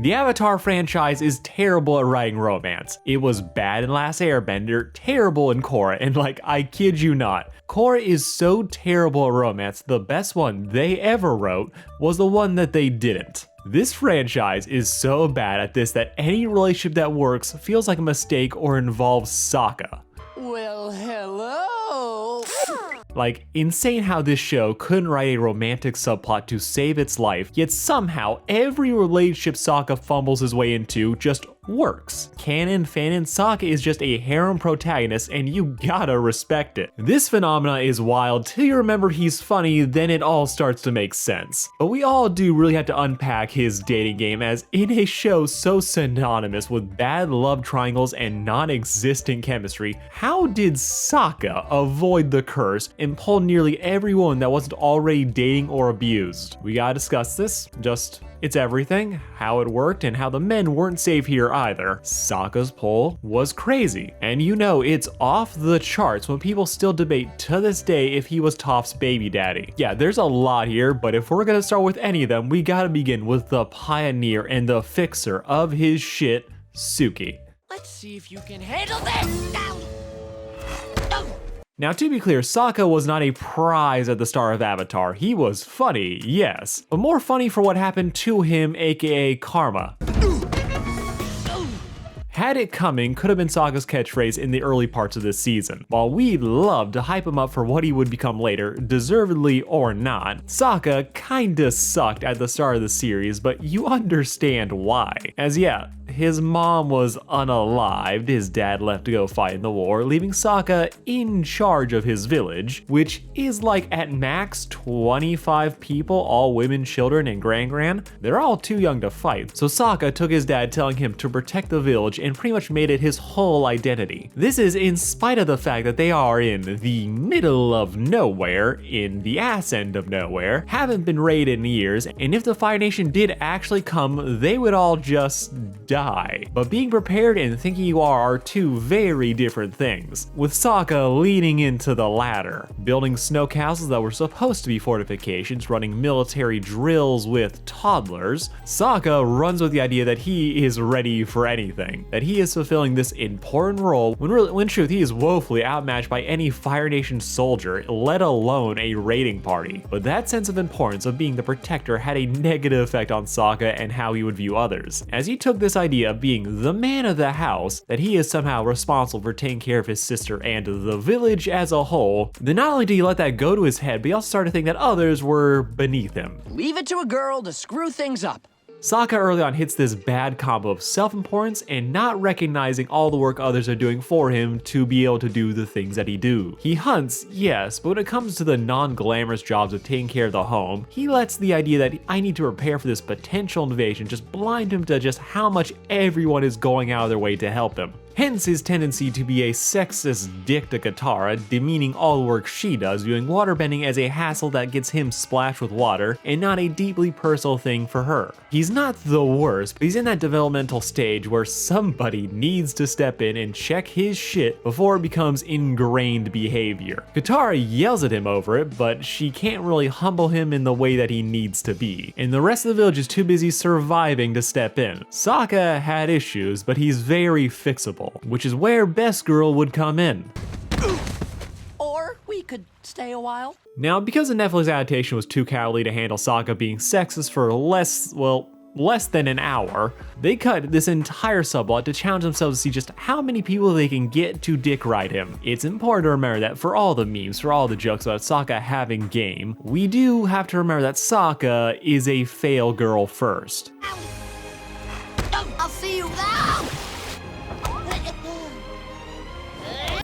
The Avatar franchise is terrible at writing romance. It was bad in Last Airbender, terrible in Korra, and like, I kid you not, Korra is so terrible at romance, the best one they ever wrote was the one that they didn't. This franchise is so bad at this that any relationship that works feels like a mistake or involves Sokka. Well, hello! Like, insane how this show couldn't write a romantic subplot to save its life, yet somehow every relationship Sokka fumbles his way into just works. Canon fanon, Sokka is just a harem protagonist and you gotta respect it. This phenomena is wild till you remember he's funny, then it all starts to make sense. But we all do really have to unpack his dating game, as in a show so synonymous with bad love triangles and non-existent chemistry, how did Sokka avoid the curse and pull nearly everyone that wasn't already dating or abused? We gotta discuss this, it's everything, how it worked, and how the men weren't safe here either. Sokka's pull was crazy, and you know it's off the charts when people still debate to this day if he was Toph's baby daddy. Yeah, there's a lot here, but if we're gonna start with any of them, we gotta begin with the pioneer and the fixer of his shit, Suki. Let's see if you can handle this! Now, to be clear, Sokka was not a prize at the start of Avatar. He was funny, yes, but more funny for what happened to him, aka karma. Had it coming could have been Sokka's catchphrase in the early parts of this season. While we'd love to hype him up for what he would become later, deservedly or not, Sokka kinda sucked at the start of the series, but you understand why. As yeah, his mom was unalived, his dad left to go fight in the war, leaving Sokka in charge of his village, which is like at max 25 people, all women, children, and gran. They're all too young to fight, so Sokka took his dad telling him to protect the village and pretty much made it his whole identity. This is in spite of the fact that they are in the middle of nowhere, in the ass end of nowhere, haven't been raided in years, and if the Fire Nation did actually come, they would all just die. But being prepared and thinking you are two very different things, with Sokka leaning into the latter, building snow castles that were supposed to be fortifications, running military drills with toddlers. Sokka runs with the idea that he is ready for anything, that he is fulfilling this important role when in truth he is woefully outmatched by any Fire Nation soldier, let alone a raiding party. But that sense of importance of being the protector had a negative effect on Sokka and how he would view others, as he took this idea of being the man of the house, that he is somehow responsible for taking care of his sister and the village as a whole. Then not only did he let that go to his head, but he also started to think that others were beneath him. Leave it to a girl to screw things up. Sokka early on hits this bad combo of self-importance and not recognizing all the work others are doing for him to be able to do the things that he do. He hunts, yes, but when it comes to the non-glamorous jobs of taking care of the home, he lets the idea that I need to prepare for this potential invasion just blind him to just how much everyone is going out of their way to help him. Hence his tendency to be a sexist dick to Katara, demeaning all the work she does, viewing waterbending as a hassle that gets him splashed with water and not a deeply personal thing for her. He's not the worst, but he's in that developmental stage where somebody needs to step in and check his shit before it becomes ingrained behavior. Katara yells at him over it, but she can't really humble him in the way that he needs to be, and the rest of the village is too busy surviving to step in. Sokka had issues, but he's very fixable, which is where Best Girl would come in. Or we could stay a while. Now, because the Netflix adaptation was too cowardly to handle Sokka being sexist for less than an hour, they cut this entire subplot to challenge themselves to see just how many people they can get to dick ride him. It's important to remember that for all the memes, for all the jokes about Sokka having game, we do have to remember that Sokka is a fail girl first. I'll see you now!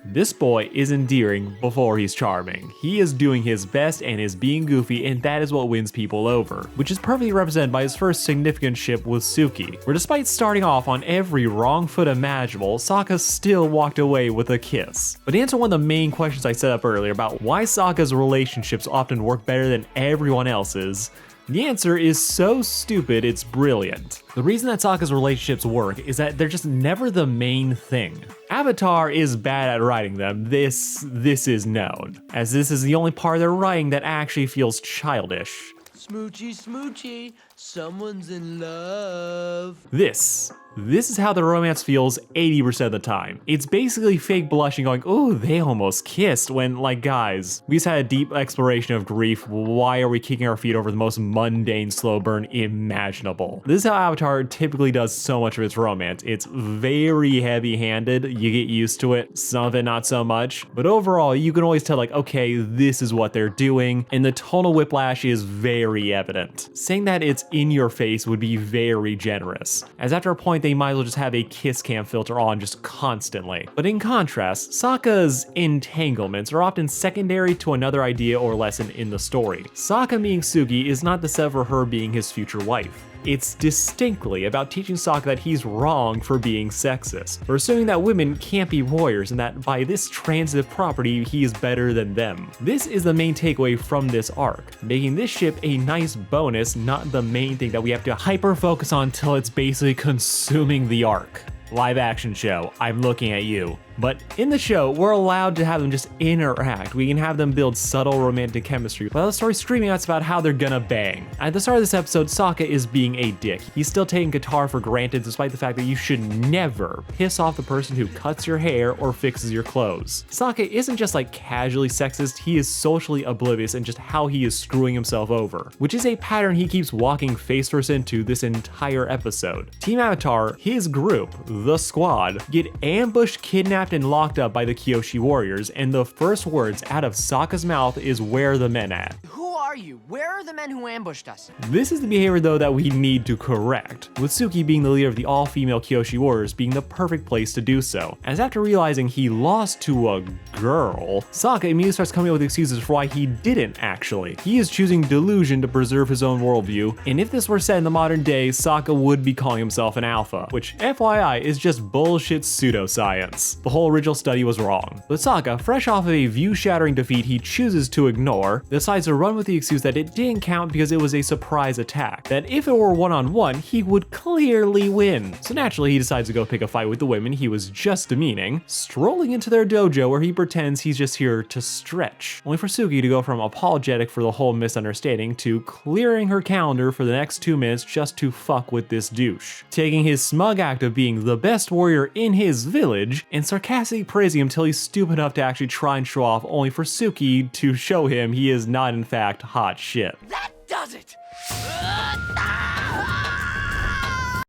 This boy is endearing before he's charming. He is doing his best and is being goofy, and that is what wins people over, which is perfectly represented by his first significant ship with Suki, where despite starting off on every wrong foot imaginable, Sokka still walked away with a kiss. But to answer one of the main questions I set up earlier about why Sokka's relationships often work better than everyone else's, the answer is so stupid, it's brilliant. The reason that Sokka's relationships work is that they're just never the main thing. Avatar is bad at writing them, this is known, as this is the only part of their writing that actually feels childish. Smoochy, smoochy, someone's in love. This is how the romance feels 80% of the time. It's basically fake blushing going, oh, they almost kissed, when, like, guys, we just had a deep exploration of grief. Why are we kicking our feet over the most mundane slow burn imaginable? This is how Avatar typically does so much of its romance. It's very heavy-handed, you get used to it, some of it not so much, but overall, you can always tell, like, okay, this is what they're doing, and the tonal whiplash is very evident. Saying that it's in your face would be very generous, as after a point, they might as well just have a kiss cam filter on just constantly. But in contrast, Sokka's entanglements are often secondary to another idea or lesson in the story. Sokka meeting Suki is not the set for her being his future wife. It's distinctly about teaching Sokka that he's wrong for being sexist, for assuming that women can't be warriors and that by this transitive property he is better than them. This is the main takeaway from this arc, making this ship a nice bonus, not the main thing that we have to hyper focus on till it's basically consuming the arc. Live action show, I'm looking at you. But in the show, we're allowed to have them just interact. We can have them build subtle romantic chemistry while the story's screaming at us about how they're gonna bang. At the start of this episode, Sokka is being a dick. He's still taking Katara for granted despite the fact that you should never piss off the person who cuts your hair or fixes your clothes. Sokka isn't just like casually sexist, he is socially oblivious in just how he is screwing himself over, which is a pattern he keeps walking face first into this entire episode. Team Avatar, his group, the squad, get ambushed, kidnapped, and locked up by the Kyoshi warriors, and the first words out of Sokka's mouth is, "Where are the men at?" Who are you? Where are the men who ambushed us? This is the behavior though that we need to correct, with Suki being the leader of the all-female Kyoshi warriors being the perfect place to do so, as after realizing he lost to a girl, Sokka immediately starts coming up with excuses for why he didn't actually. He is choosing delusion to preserve his own worldview, and if this were said in the modern day, Sokka would be calling himself an alpha, which FYI is just bullshit pseudoscience. The whole original study was wrong. But Sokka, fresh off of a view-shattering defeat he chooses to ignore, decides to run with the excuse that it didn't count because it was a surprise attack, that if it were one-on-one, he would clearly win. So naturally, he decides to go pick a fight with the women he was just demeaning, strolling into their dojo where he pretends he's just here to stretch, only for Suki to go from apologetic for the whole misunderstanding to clearing her calendar for the next 2 minutes just to fuck with this douche, taking his smug act of being the best warrior in his village and sarcastically praising him till he's stupid enough to actually try and show off, only for Suki to show him he is not in fact hot shit. That does it!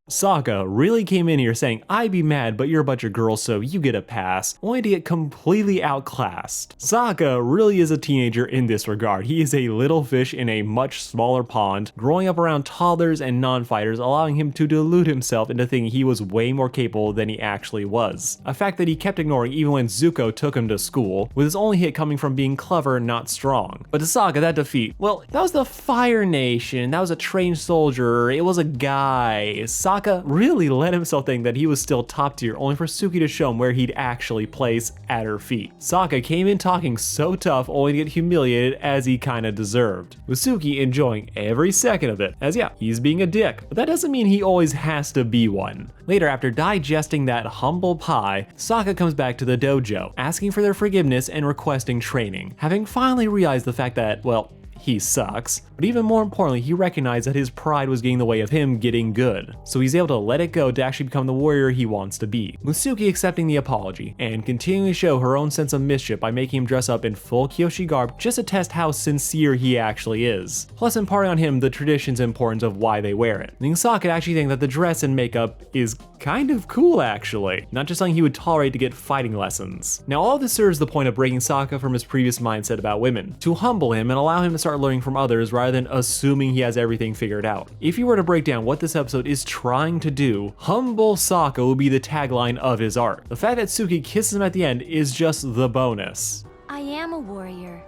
Sokka really came in here saying, I'd be mad, but you're a bunch of girls, so you get a pass, only to get completely outclassed. Sokka really is a teenager in this regard. He is a little fish in a much smaller pond, growing up around toddlers and non-fighters, allowing him to delude himself into thinking he was way more capable than he actually was. A fact that he kept ignoring even when Zuko took him to school, with his only hit coming from being clever, not strong. But to Sokka, that defeat, well, that was the Fire Nation, that was a trained soldier, it was a guy. Sokka really let himself think that he was still top tier, only for Suki to show him where he'd actually place at her feet. Sokka came in talking so tough, only to get humiliated as he kinda deserved, with Suki enjoying every second of it, as yeah, he's being a dick, but that doesn't mean he always has to be one. Later, after digesting that humble pie, Sokka comes back to the dojo, asking for their forgiveness and requesting training, having finally realized the fact that, well, he sucks, but even more importantly, he recognized that his pride was getting in the way of him getting good, so he's able to let it go to actually become the warrior he wants to be, with Suki accepting the apology, and continuing to show her own sense of mischief by making him dress up in full Kyoshi garb just to test how sincere he actually is, plus imparting on him the tradition's importance of why they wear it, making Sokka actually think that the dress and makeup is kind of cool actually, not just something he would tolerate to get fighting lessons. Now all this serves the point of breaking Sokka from his previous mindset about women, to humble him and allow him to start learning from others rather than assuming he has everything figured out. If you were to break down what this episode is trying to do, humble Sokka will be the tagline of his arc. The fact that Suki kisses him at the end is just the bonus. I am a warrior,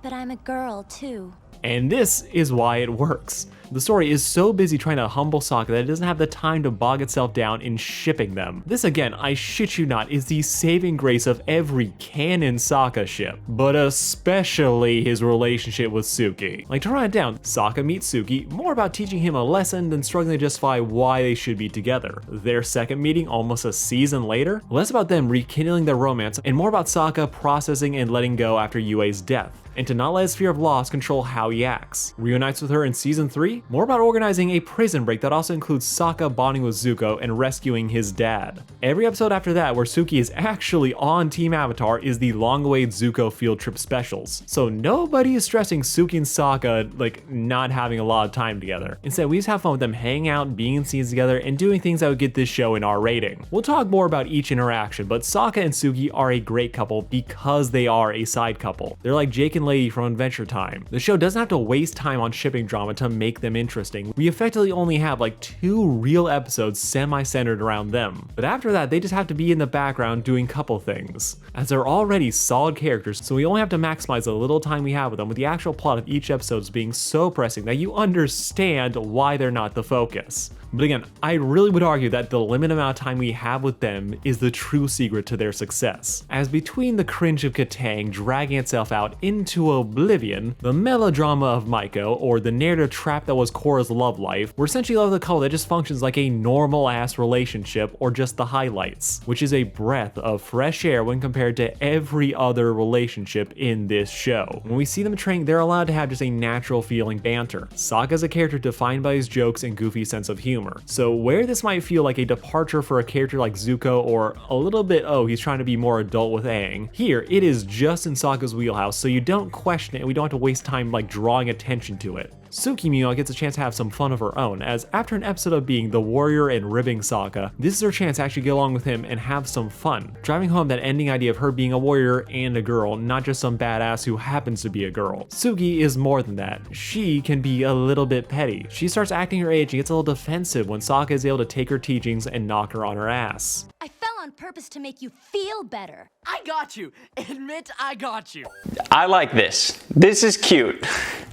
but I'm a girl too. And this is why it works. The story is so busy trying to humble Sokka that it doesn't have the time to bog itself down in shipping them. This again, I shit you not, is the saving grace of every canon Sokka ship, but especially his relationship with Suki. Like, to run it down, Sokka meets Suki, more about teaching him a lesson than struggling to justify why they should be together. Their second meeting almost a season later, less about them rekindling their romance and more about Sokka processing and letting go after Yue's death, and to not let his fear of loss control how he acts. Reunites with her in season 3, more about organizing a prison break that also includes Sokka bonding with Zuko and rescuing his dad. Every episode after that where Suki is actually on Team Avatar is the long-awaited Zuko field trip specials. So nobody is stressing Suki and Sokka like not having a lot of time together. Instead, we just have fun with them hanging out, being in scenes together, and doing things that would get this show an R rating. We'll talk more about each interaction, but Sokka and Suki are a great couple because they are a side couple. They're like Jake and Lady from Adventure Time. The show doesn't have to waste time on shipping drama to make them interesting. We effectively only have like 2 real episodes semi-centered around them. But after that, they just have to be in the background doing couple things, as they're already solid characters, so we only have to maximize the little time we have with them, with the actual plot of each episode being so pressing that you understand why they're not the focus. But again, I really would argue that the limited amount of time we have with them is the true secret to their success. As between the cringe of Katang dragging itself out into oblivion, the melodrama of Maiko, or the narrative trap that was Korra's love life, we're essentially left with a couple that just functions like a normal ass relationship or just the highlights, which is a breath of fresh air when compared to every other relationship in this show. When we see them training, they're allowed to have just a natural feeling banter. Sokka's a character defined by his jokes and goofy sense of humor. So where this might feel like a departure for a character like Zuko, or a little bit, oh, he's trying to be more adult with Aang, here it is just in Sokka's wheelhouse, so you don't question it and we don't have to waste time like drawing attention to it. Suki, meanwhile, gets a chance to have some fun of her own, as after an episode of being the warrior and ribbing Sokka, this is her chance to actually get along with him and have some fun, driving home that ending idea of her being a warrior and a girl, not just some badass who happens to be a girl. Suki is more than that. She can be a little bit petty. She starts acting her age and gets a little defensive when Sokka is able to take her teachings and knock her on her ass. I fell on purpose to make you feel better. I got you. Admit I got you. I like this. This is cute.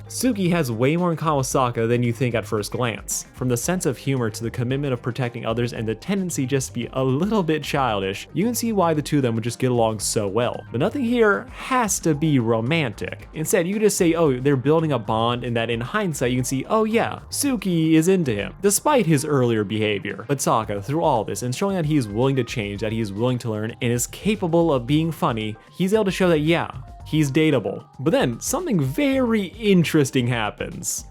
Suki has way more in common with Sokka than you think at first glance. From the sense of humor to the commitment of protecting others and the tendency just to be a little bit childish, you can see why the two of them would just get along so well. But nothing here has to be romantic. Instead, you can just say, oh, they're building a bond, and that in hindsight you can see, oh yeah, Suki is into him, despite his earlier behavior. But Sokka, through all this, and showing that he is willing to change, that he is willing to learn, and is capable of being funny, he's able to show that, yeah, he's dateable. But then, something very interesting happens.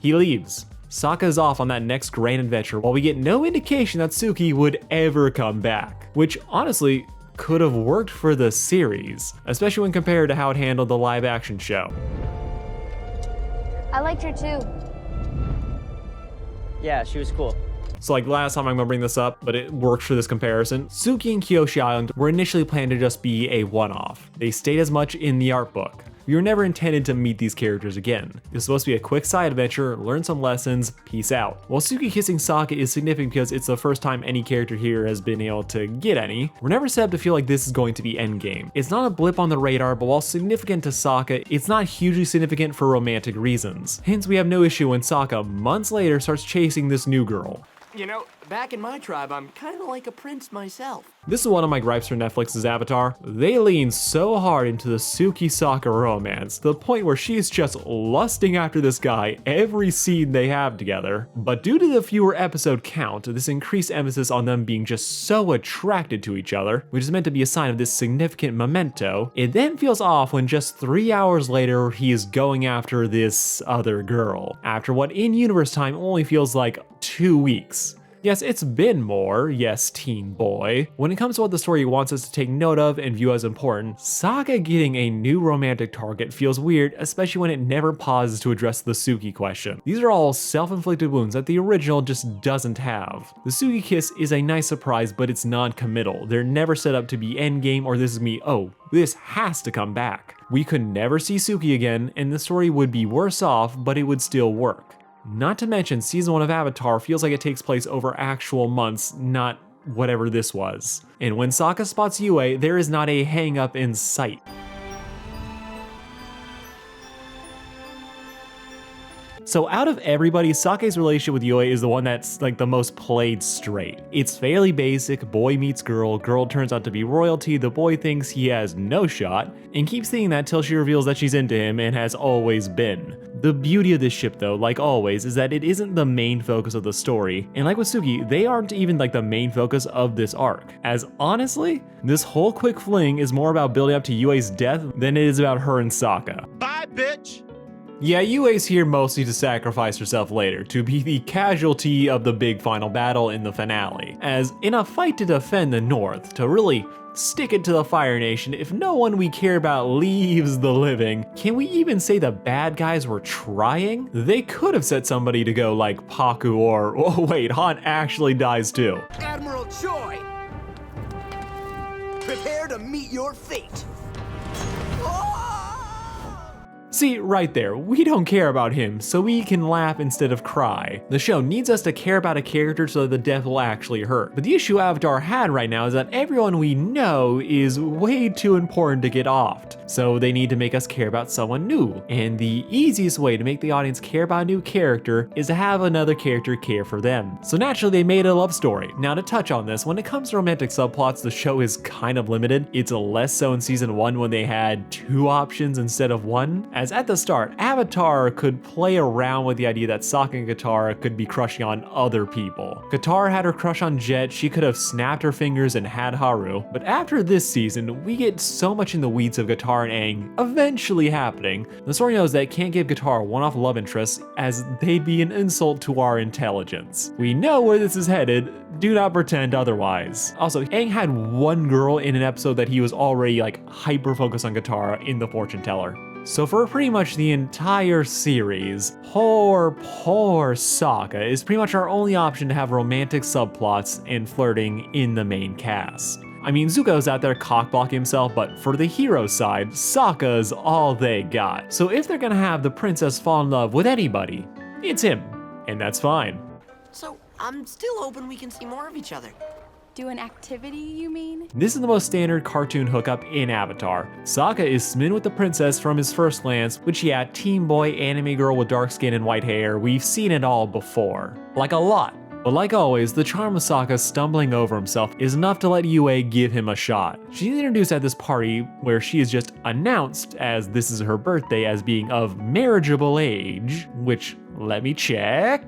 He leaves. Sokka is off on that next grand adventure while we get no indication that Suki would ever come back. Which, honestly, could have worked for the series, especially when compared to how it handled the live action show. I liked her too. Yeah, she was cool. So like last time I'm gonna bring this up, but it worked for this comparison. Suki and Kyoshi Island were initially planned to just be a one-off. They stayed as much in the art book. We were never intended to meet these characters again. It was supposed to be a quick side adventure, learn some lessons, peace out. While Suki kissing Sokka is significant because it's the first time any character here has been able to get any, we're never set up to feel like this is going to be endgame. It's not a blip on the radar, but while significant to Sokka, it's not hugely significant for romantic reasons. Hence, we have no issue when Sokka, months later, starts chasing this new girl. You know, back in my tribe, I'm kind of like a prince myself. This is one of my gripes for Netflix's Avatar. They lean so hard into the Suki Sokka romance, to the point where she's just lusting after this guy every scene they have together. But due to the fewer episode count, this increased emphasis on them being just so attracted to each other, which is meant to be a sign of this significant memento, it then feels off when just 3 hours later he is going after this other girl, after what in-universe time only feels like 2 weeks. Yes, it's been more, yes, teen boy. When it comes to what the story wants us to take note of and view as important, Sokka getting a new romantic target feels weird, especially when it never pauses to address the Suki question. These are all self-inflicted wounds that the original just doesn't have. The Suki kiss is a nice surprise, but it's non-committal. They're never set up to be endgame or this is me, oh, this has to come back. We could never see Suki again, and the story would be worse off, but it would still work. Not to mention, season 1 of Avatar feels like it takes place over actual months, not whatever this was. And when Sokka spots Yue, there is not a hang-up in sight. So out of everybody, Sake's relationship with Yue is the one that's like the most played straight. It's fairly basic, boy meets girl, girl turns out to be royalty, the boy thinks he has no shot, and keeps thinking that till she reveals that she's into him and has always been. The beauty of this ship though, like always, is that it isn't the main focus of the story, and like with Suki, they aren't even like the main focus of this arc. As honestly, this whole quick fling is more about building up to Yue's death than it is about her and Sokka. Bye, bitch! Yeah, Yue's here mostly to sacrifice herself later, to be the casualty of the big final battle in the finale. As in a fight to defend the North, to really stick it to the Fire Nation, if no one we care about leaves the living, can we even say the bad guys were trying? They could have set somebody to go like Paku or, oh wait, Han actually dies too. Admiral Choi! Prepare to meet your fate. See, right there, we don't care about him, so we can laugh instead of cry. The show needs us to care about a character so that the death will actually hurt. But the issue Avatar had right now is that everyone we know is way too important to get offed. So they need to make us care about someone new. And the easiest way to make the audience care about a new character is to have another character care for them. So naturally they made a love story. Now to touch on this, when it comes to romantic subplots, the show is kind of limited. It's less so in season 1 when they had 2 options instead of 1. As at the start, Avatar could play around with the idea that Sokka and Katara could be crushing on other people. Katara had her crush on Jet, she could have snapped her fingers and had Haru, but after this season, we get so much in the weeds of Katara and Aang eventually happening. The story knows that it can't give Katara one-off love interests, as they'd be an insult to our intelligence. We know where this is headed, do not pretend otherwise. Also, Aang had one girl in an episode that he was already like hyper-focused on Katara in The Fortune Teller. So for pretty much the entire series, poor Sokka is pretty much our only option to have romantic subplots and flirting in the main cast. I mean, Zuko's out there cockblocking himself, but for the hero side, Sokka's all they got. So if they're gonna have the princess fall in love with anybody, it's him, and that's fine. So I'm still hoping we can see more of each other. Do an activity, you mean? This is the most standard cartoon hookup in Avatar. Sokka is smitten with the princess from his first glance, which yeah, teen boy, anime girl with dark skin and white hair, we've seen it all before. Like a lot. But like always, the charm of Sokka stumbling over himself is enough to let Yue give him a shot. She's introduced at this party where she is just announced as this is her birthday as being of marriageable age, which, let me check.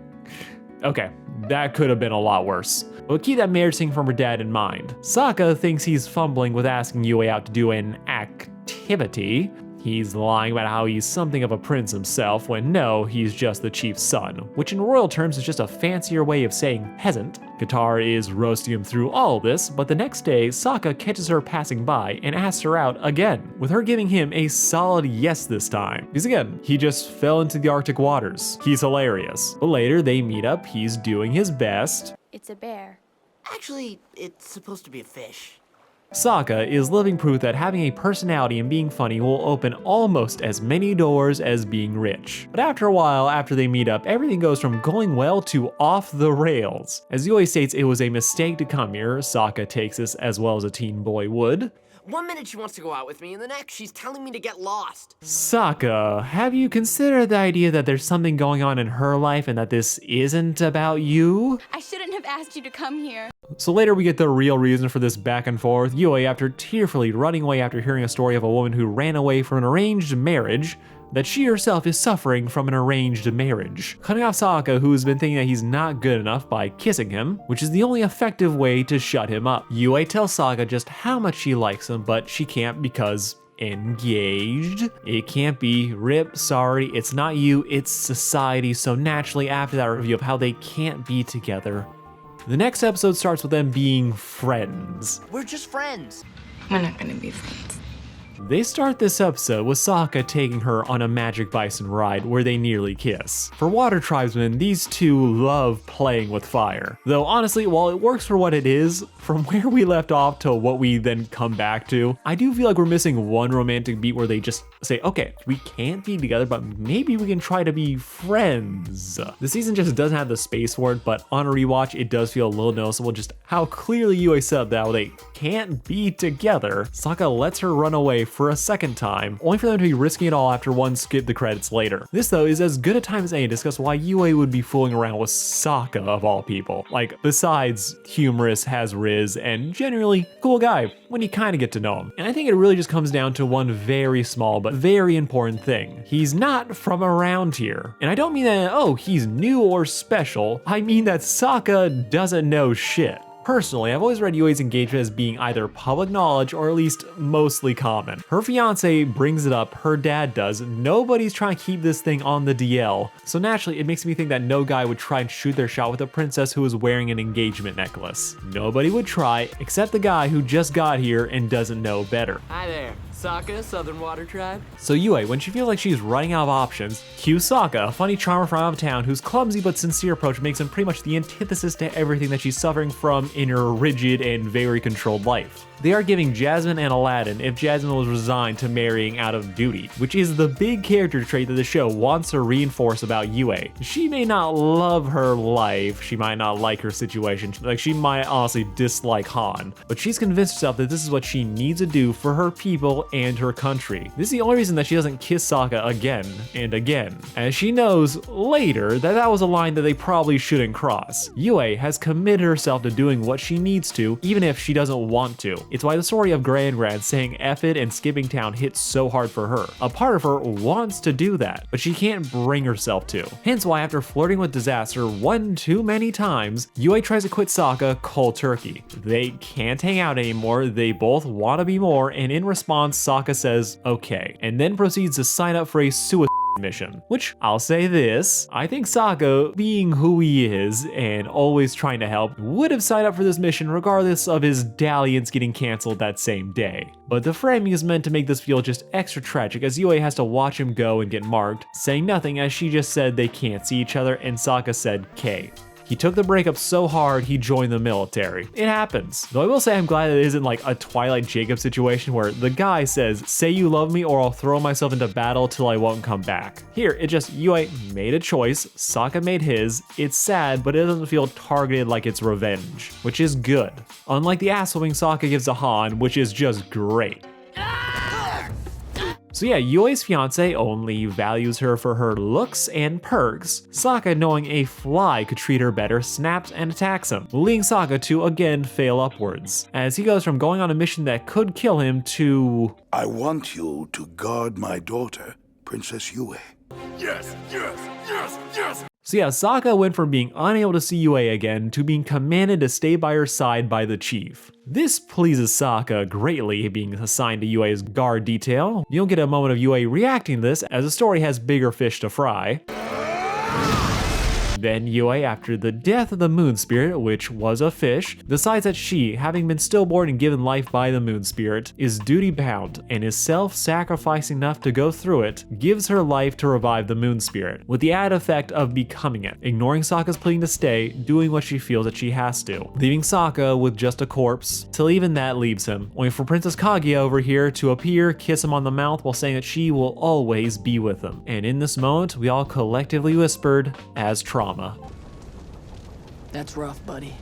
Okay, that could have been a lot worse. But keep that marriage thing from her dad in mind. Sokka thinks he's fumbling with asking Yue out to do an activity. He's lying about how he's something of a prince himself when no, he's just the chief's son, which in royal terms is just a fancier way of saying peasant. Katara is roasting him through all this, but the next day, Sokka catches her passing by and asks her out again, with her giving him a solid yes this time. Because again, he just fell into the Arctic waters. He's hilarious. But later they meet up, he's doing his best. It's a bear. Actually, it's supposed to be a fish. Sokka is living proof that having a personality and being funny will open almost as many doors as being rich. But after a while, after they meet up, everything goes from going well to off the rails. As Yue states, it was a mistake to come here. Sokka takes this as well as a teen boy would. 1 minute she wants to go out with me, and the next she's telling me to get lost. Sokka, have you considered the idea that there's something going on in her life and that this isn't about you? I shouldn't have asked you to come here. So later we get the real reason for this back and forth. Yue, after tearfully running away after hearing a story of a woman who ran away from an arranged marriage, that she herself is suffering from an arranged marriage. Cutting off Sokka, who's been thinking that he's not good enough by kissing him, which is the only effective way to shut him up. Yue tells Sokka just how much she likes him, but she can't because engaged. It can't be. Rip, sorry, it's not you, it's society. So naturally, after that review of how they can't be together, the next episode starts with them being friends. We're just friends. We're not gonna be friends. They start this episode with Sokka taking her on a magic bison ride where they nearly kiss. For water tribesmen, these two love playing with fire. Though honestly, while it works for what it is, from where we left off to what we then come back to, I do feel like we're missing one romantic beat where they just say, okay, we can't be together, but maybe we can try to be friends. The season just doesn't have the space for it, but on a rewatch, it does feel a little noticeable just how clearly Yue said that they can't be together. Sokka lets her run away for a second time, only for them to be risking it all after one skip the credits later. This though is as good a time as any to discuss why Yue would be fooling around with Sokka of all people. Like, besides humorous, has riz, and generally cool guy when you kind of get to know him. And I think it really just comes down to one very small but very important thing. He's not from around here. And I don't mean that, oh, he's new or special. I mean that Sokka doesn't know shit. Personally, I've always read Yue's engagement as being either public knowledge or at least mostly common. Her fiance brings it up, her dad does, nobody's trying to keep this thing on the DL, so naturally it makes me think that no guy would try and shoot their shot with a princess who is wearing an engagement necklace. Nobody would try, except the guy who just got here and doesn't know better. Hi there, Sokka, Southern Water Tribe. So Yue, when she feels like she's running out of options, cue Sokka, a funny charmer from out of town whose clumsy but sincere approach makes him pretty much the antithesis to everything that she's suffering from in her rigid and very controlled life. They are giving Jasmine and Aladdin if Jasmine was resigned to marrying out of duty, which is the big character trait that the show wants to reinforce about Yue. She may not love her life, she might not like her situation, like she might honestly dislike Han, but she's convinced herself that this is what she needs to do for her people and her country. This is the only reason that she doesn't kiss Sokka again and again, as she knows later that that was a line that they probably shouldn't cross. Yue has committed herself to doing what she needs to, even if she doesn't want to. It's why the story of Gran saying F it and skipping town hits so hard for her. A part of her wants to do that, but she can't bring herself to. Hence why after flirting with disaster one too many times, Yue tries to quit Sokka cold turkey. They can't hang out anymore, they both want to be more, and in response Sokka says okay, and then proceeds to sign up for a suicide mission. Which, I'll say this, I think Sokka, being who he is and always trying to help, would have signed up for this mission regardless of his dalliance getting cancelled that same day. But the framing is meant to make this feel just extra tragic as Yue has to watch him go and get marked, saying nothing as she just said they can't see each other and Sokka said K. He took the breakup so hard he joined the military. It happens. Though I will say I'm glad it isn't like a Twilight Jacob situation where the guy says, say you love me or I'll throw myself into battle till I won't come back. Here, it just, Yue made a choice, Sokka made his, it's sad, but it doesn't feel targeted like it's revenge, which is good. Unlike the ass-whooping Sokka gives to Han, which is just great. So yeah, Yue's fiance only values her for her looks and perks. Sokka, knowing a fly could treat her better, snaps and attacks him, leading Sokka to again fail upwards, as he goes from going on a mission that could kill him to I want you to guard my daughter, Princess Yue. Yes, yes, yes, yes! So yeah, Sokka went from being unable to see Yue again to being commanded to stay by her side by the chief. This pleases Sokka greatly, being assigned to Yue's guard detail. You'll get a moment of Yue reacting to this as the story has bigger fish to fry. Then Yue, after the death of the moon spirit, which was a fish, decides that she, having been stillborn and given life by the moon spirit, is duty bound and is self-sacrificing enough to go through it, gives her life to revive the moon spirit, with the added effect of becoming it, ignoring Sokka's pleading to stay, doing what she feels that she has to, leaving Sokka with just a corpse, till even that leaves him, only for Princess Kaguya over here to appear, kiss him on the mouth while saying that she will always be with him. And in this moment, we all collectively whispered, as trauma. That's rough, buddy.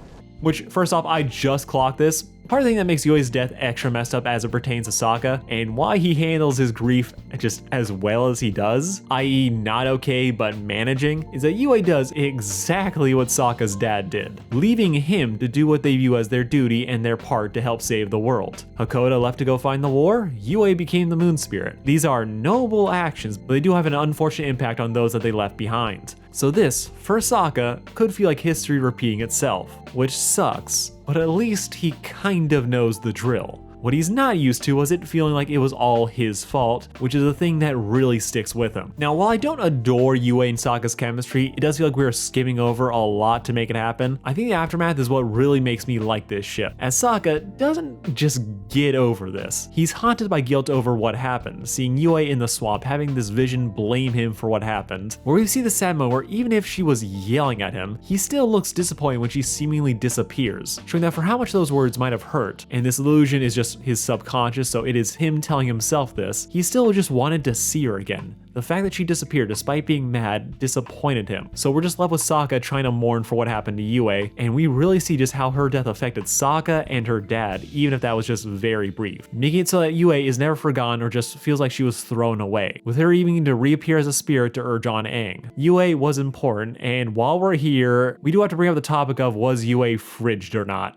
Which, first off, I just clocked this. Part of the thing that makes Yue's death extra messed up as it pertains to Sokka, and why he handles his grief just as well as he does, i.e. not okay but managing, is that Yue does exactly what Sokka's dad did, leaving him to do what they view as their duty and their part to help save the world. Hakoda left to go find the war, Yue became the moon spirit. These are noble actions, but they do have an unfortunate impact on those that they left behind. So this, for Sokka, could feel like history repeating itself, which sucks, but at least he kind of knows the drill. What he's not used to was it feeling like it was all his fault, which is a thing that really sticks with him. Now, while I don't adore Yue and Sokka's chemistry, it does feel like we're skimming over a lot to make it happen. I think the aftermath is what really makes me like this ship, as Sokka doesn't just get over this. He's haunted by guilt over what happened, seeing Yue in the swamp, having this vision blame him for what happened, where we see the sad moment where even if she was yelling at him, he still looks disappointed when she seemingly disappears, showing that for how much those words might have hurt, and this illusion is just just his subconscious, so it is him telling himself this, he still just wanted to see her again. The fact that she disappeared despite being mad disappointed him. So we're just left with Sokka trying to mourn for what happened to Yue, and we really see just how her death affected Sokka and her dad, even if that was just very brief. Making it so that Yue is never forgotten or just feels like she was thrown away, with her even needing to reappear as a spirit to urge on Aang. Yue was important, and while we're here, we do have to bring up the topic of was Yue fridged or not.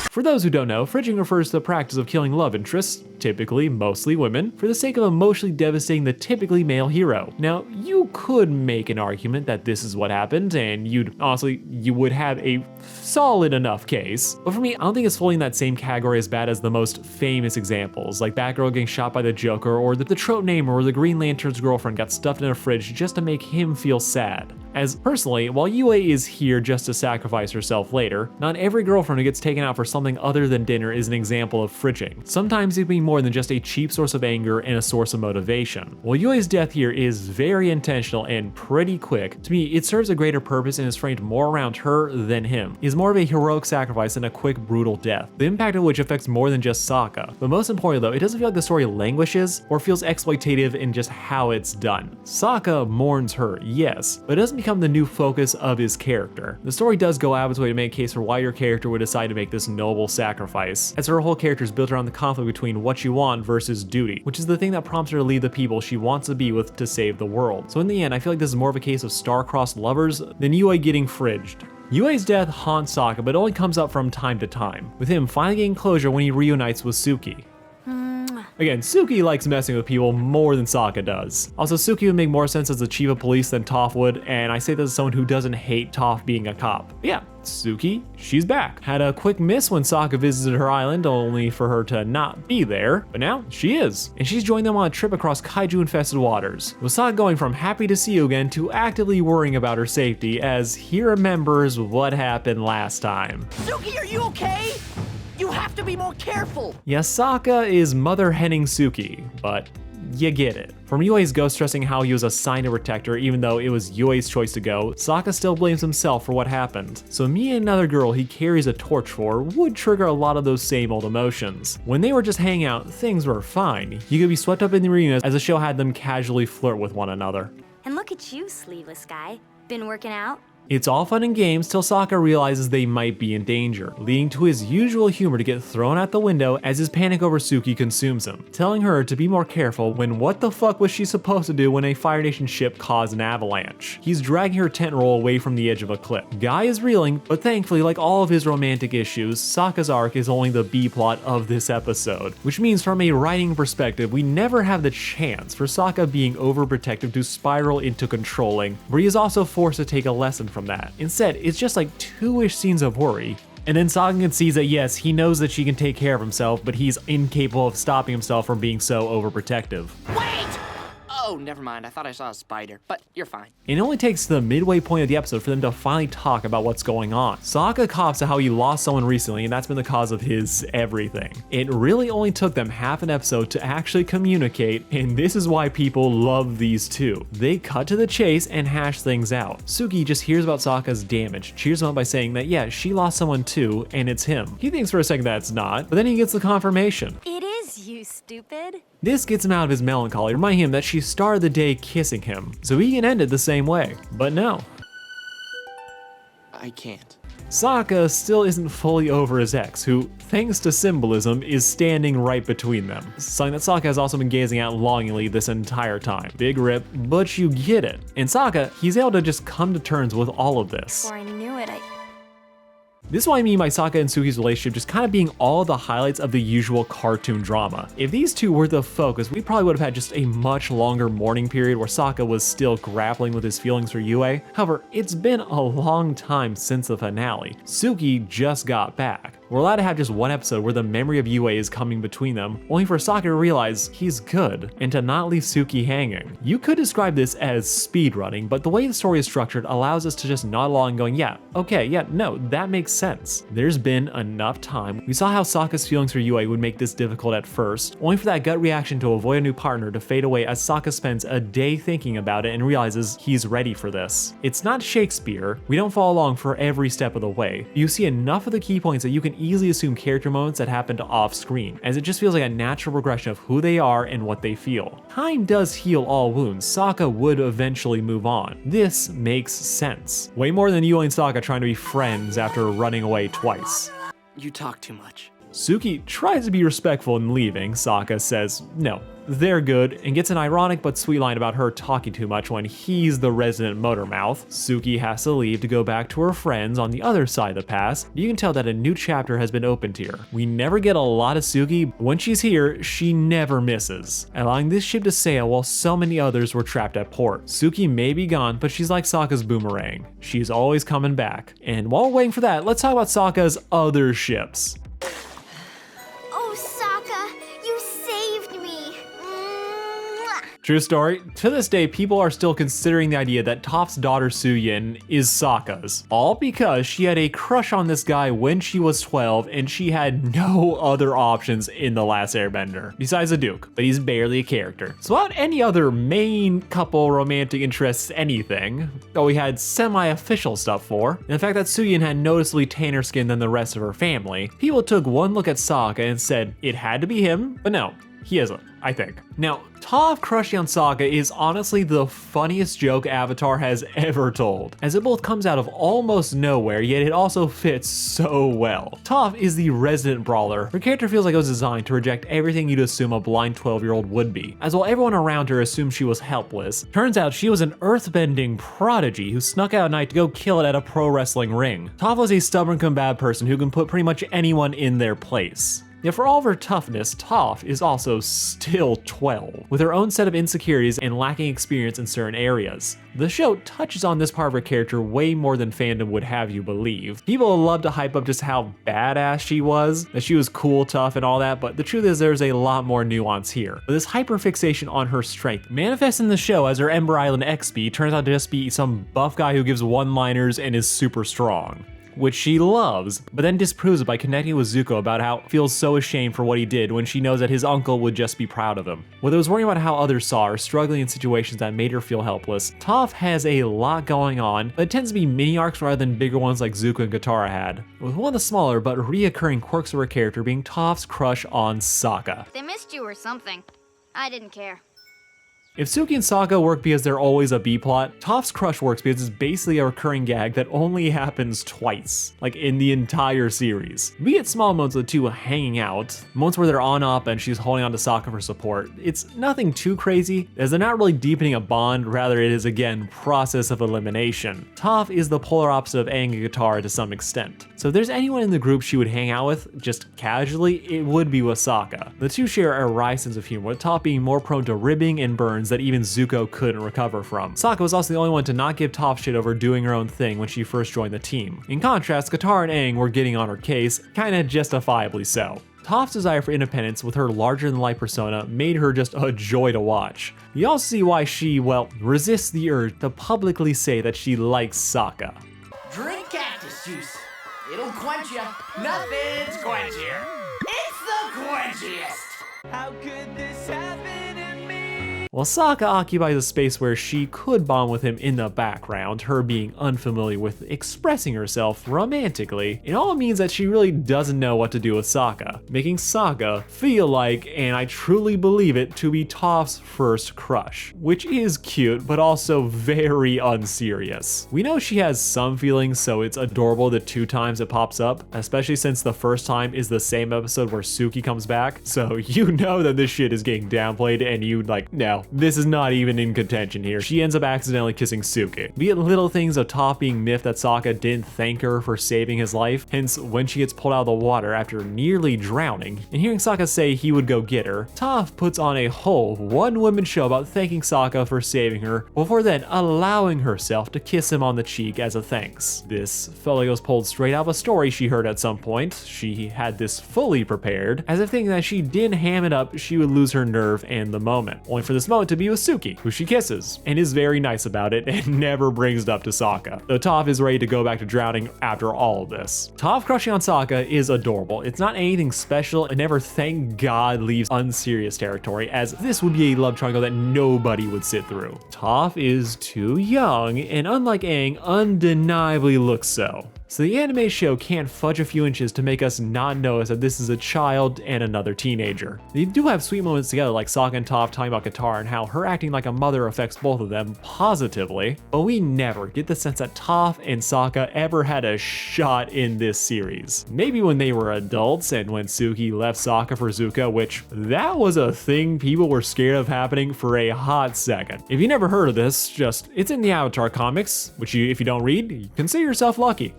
For those who don't know, fridging refers to the practice of killing love interests, typically mostly women, for the sake of emotionally devastating the typically male hero. Now, you could make an argument that this is what happened, and you would have a solid enough case. But for me, I don't think it's fully in that same category as bad as the most famous examples, like Batgirl getting shot by the Joker, or the trope name where the Green Lantern's girlfriend got stuffed in a fridge just to make him feel sad. As personally, while Yue is here just to sacrifice herself later, not every girlfriend who gets taken out for something other than dinner is an example of fridging. Sometimes it can be more than just a cheap source of anger and a source of motivation. While Yue's death here is very intentional and pretty quick, to me it serves a greater purpose and is framed more around her than him. It is more of a heroic sacrifice than a quick brutal death, the impact of which affects more than just Sokka. But most importantly though, it doesn't feel like the story languishes or feels exploitative in just how it's done. Sokka mourns her, yes, but it doesn't become the new focus of his character. The story does go out of its way to make a case for why your character would decide to make this noble sacrifice, as her whole character is built around the conflict between what you want versus duty, which is the thing that prompts her to leave the people she wants to be with to save the world. So in the end, I feel like this is more of a case of star-crossed lovers than Yue getting fridged. Yue's death haunts Sokka, but only comes up from time to time, with him finally getting closure when he reunites with Suki. Again, Suki likes messing with people more than Sokka does. Also, Suki would make more sense as the chief of police than Toph would, and I say this as someone who doesn't hate Toph being a cop. But yeah, Suki, she's back. Had a quick miss when Sokka visited her island, only for her to not be there, but now she is. And she's joined them on a trip across kaiju-infested waters, with Sokka going from happy to see you again to actively worrying about her safety as he remembers what happened last time. Suki, are you okay? You have to be more careful. Yeah, Sokka is mother henning Suki, but you get it. From Yue's ghost stressing how he was assigned to protect her even though it was Yue's choice to go, Sokka still blames himself for what happened. So me and another girl he carries a torch for would trigger a lot of those same old emotions. When they were just hanging out, things were fine. You could be swept up in the arena as the show had them casually flirt with one another. And look at you, sleeveless guy. Been working out? It's all fun and games till Sokka realizes they might be in danger, leading to his usual humor to get thrown out the window as his panic over Suki consumes him, telling her to be more careful when what the fuck was she supposed to do when a Fire Nation ship caused an avalanche? He's dragging her tent roll away from the edge of a cliff. Guy is reeling, but thankfully, like all of his romantic issues, Sokka's arc is only the B-plot of this episode, which means from a writing perspective, we never have the chance for Sokka being overprotective to spiral into controlling, where he is also forced to take a lesson from that. Instead, it's just like 2-ish scenes of worry, and then Sokka sees that yes, he knows that she can take care of himself, but he's incapable of stopping himself from being so overprotective. Wait! Oh, never mind. I thought I saw a spider, but you're fine. It only takes the midway point of the episode for them to finally talk about what's going on. Sokka cops to how he lost someone recently, and that's been the cause of his everything. It really only took them half an episode to actually communicate, and this is why people love these two. They cut to the chase and hash things out. Suki just hears about Sokka's damage, cheers him up by saying that yeah, she lost someone too, and it's him. He thinks for a second that it's not, but then he gets the confirmation. It is, you stupid. This gets him out of his melancholy, reminding him that she started the day kissing him, so he can end it the same way. But no. I can't. Sokka still isn't fully over his ex, who, thanks to symbolism, is standing right between them. Something that Sokka has also been gazing at longingly this entire time. Big rip, but you get it. And Sokka, he's able to just come to terms with all of this. Before I knew it, This is what I mean by Sokka and Suki's relationship just kind of being all the highlights of the usual cartoon drama. If these two were the focus, we probably would have had just a much longer mourning period where Sokka was still grappling with his feelings for Yue. However, it's been a long time since the finale. Suki just got back. We're allowed to have just one episode where the memory of Yue is coming between them, only for Sokka to realize he's good and to not leave Suki hanging. You could describe this as speedrunning, but the way the story is structured allows us to just nod along going, yeah, okay, yeah, no, that makes sense. There's been enough time. We saw how Sokka's feelings for Yue would make this difficult at first, only for that gut reaction to avoid a new partner to fade away as Sokka spends a day thinking about it and realizes he's ready for this. It's not Shakespeare. We don't follow along for every step of the way. You see enough of the key points that you can easily assume character moments that happened off screen, as it just feels like a natural progression of who they are and what they feel. Time does heal all wounds. Sokka would eventually move on. This makes sense. Way more than you and Sokka trying to be friends after running away twice. You talk too much. Suki tries to be respectful in leaving. Sokka says no, they're good, and gets an ironic but sweet line about her talking too much when he's the resident motor mouth. Suki has to leave to go back to her friends on the other side of the pass. You can tell that a new chapter has been opened here. We never get a lot of Suki, but when she's here, she never misses, allowing this ship to sail while so many others were trapped at port. Suki may be gone, but she's like Sokka's boomerang. She's always coming back. And while we're waiting for that, let's talk about Sokka's other ships. Oh, Sokka, you saved me. Mwah. True story, to this day, people are still considering the idea that Toph's daughter Suyin is Sokka's, all because she had a crush on this guy when she was 12 and she had no other options in The Last Airbender, besides the Duke, but he's barely a character. So without any other main couple romantic interests anything, though we had semi-official stuff for, and the fact that Suyin had noticeably tanner skin than the rest of her family, people took one look at Sokka and said it had to be him, but no, he isn't, I think. Now, Toph crushing on Sokka is honestly the funniest joke Avatar has ever told, as it both comes out of almost nowhere, yet it also fits so well. Toph is the resident brawler. Her character feels like it was designed to reject everything you'd assume a blind 12-year-old would be, as while everyone around her assumed she was helpless, turns out she was an earthbending prodigy who snuck out at night to go kill it at a pro wrestling ring. Toph was a stubborn combative person who can put pretty much anyone in their place. Yet for all of her toughness, Toph is also still 12, with her own set of insecurities and lacking experience in certain areas. The show touches on this part of her character way more than fandom would have you believe. People love to hype up just how badass she was, that she was cool, tough, and all that, but the truth is there's a lot more nuance here. But this hyperfixation on her strength manifests in the show as her Ember Island XP turns out to just be some buff guy who gives one-liners and is super strong, which she loves, but then disproves it by connecting with Zuko about how he feels so ashamed for what he did when she knows that his uncle would just be proud of him. Whether it was worrying about how others saw her, struggling in situations that made her feel helpless, Toph has a lot going on, but it tends to be mini arcs rather than bigger ones like Zuko and Katara had, with one of the smaller but reoccurring quirks of her character being Toph's crush on Sokka. They missed you or something. I didn't care. If Suki and Sokka work because they're always a B-plot, Toph's crush works because it's basically a recurring gag that only happens twice, like in the entire series. We get small moments of the two hanging out, moments where they're on up and she's holding on to Sokka for support. It's nothing too crazy, as they're not really deepening a bond, rather it is again process of elimination. Toph is the polar opposite of Aang and Katara to some extent. So if there's anyone in the group she would hang out with, just casually, it would be with Sokka. The two share a wry sense of humor, with Toph being more prone to ribbing and burns that even Zuko couldn't recover from. Sokka was also the only one to not give Toph shit over doing her own thing when she first joined the team. In contrast, Katara and Aang were getting on her case, kinda justifiably so. Toph's desire for independence with her larger-than-life persona made her just a joy to watch. You also see why she, well, resists the urge to publicly say that she likes Sokka. Drink cactus juice. It'll quench ya. Nothing's quenchier. It's the quenchiest. How could this happen to me? While Sokka occupies a space where she could bond with him in the background, her being unfamiliar with expressing herself romantically, it all means that she really doesn't know what to do with Sokka, making Sokka feel like, and I truly believe it, to be Toph's first crush, which is cute, but also very unserious. We know she has some feelings, so it's adorable the 2 times it pops up, especially since the first time is the same episode where Suki comes back, so you know that this shit is getting downplayed and you like, no, this is not even in contention here. She ends up accidentally kissing Suki. Be it little things of Toph being miffed that Sokka didn't thank her for saving his life, hence when she gets pulled out of the water after nearly drowning, and hearing Sokka say he would go get her, Toph puts on a whole one-woman show about thanking Sokka for saving her, before then allowing herself to kiss him on the cheek as a thanks. This felt like it was pulled straight out of a story she heard at some point. She had this fully prepared, as if thinking that she didn't ham it up, she would lose her nerve and the moment, only for this moment to be with Suki, who she kisses, and is very nice about it and never brings it up to Sokka, though Toph is ready to go back to drowning after all of this. Toph crushing on Sokka is adorable. It's not anything special and never, thank God, leaves unserious territory, as this would be a love triangle that nobody would sit through. Toph is too young, and unlike Aang, undeniably looks so. So the anime show can't fudge a few inches to make us not notice that this is a child and another teenager. They do have sweet moments together, like Sokka and Toph talking about guitar and how her acting like a mother affects both of them positively, but we never get the sense that Toph and Sokka ever had a shot in this series. Maybe when they were adults and when Suki left Sokka for Zuko, which that was a thing people were scared of happening for a hot second. If you never heard of this, it's in the Avatar comics, which if you don't read, you consider yourself lucky.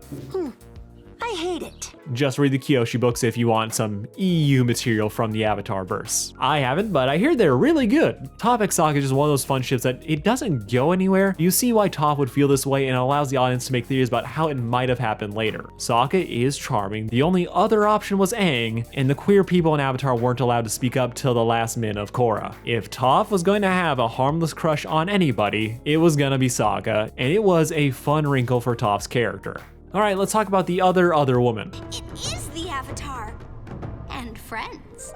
I hate it. Just read the Kyoshi books if you want some EU material from the Avatar verse. I haven't, but I hear they're really good. Toph x Sokka is just one of those fun ships that it doesn't go anywhere. You see why Toph would feel this way, and it allows the audience to make theories about how it might have happened later. Sokka is charming. The only other option was Aang, and the queer people in Avatar weren't allowed to speak up till the last minute of Korra. If Toph was going to have a harmless crush on anybody, it was gonna be Sokka, and it was a fun wrinkle for Toph's character. All right, let's talk about the other woman. It is the Avatar. And friends.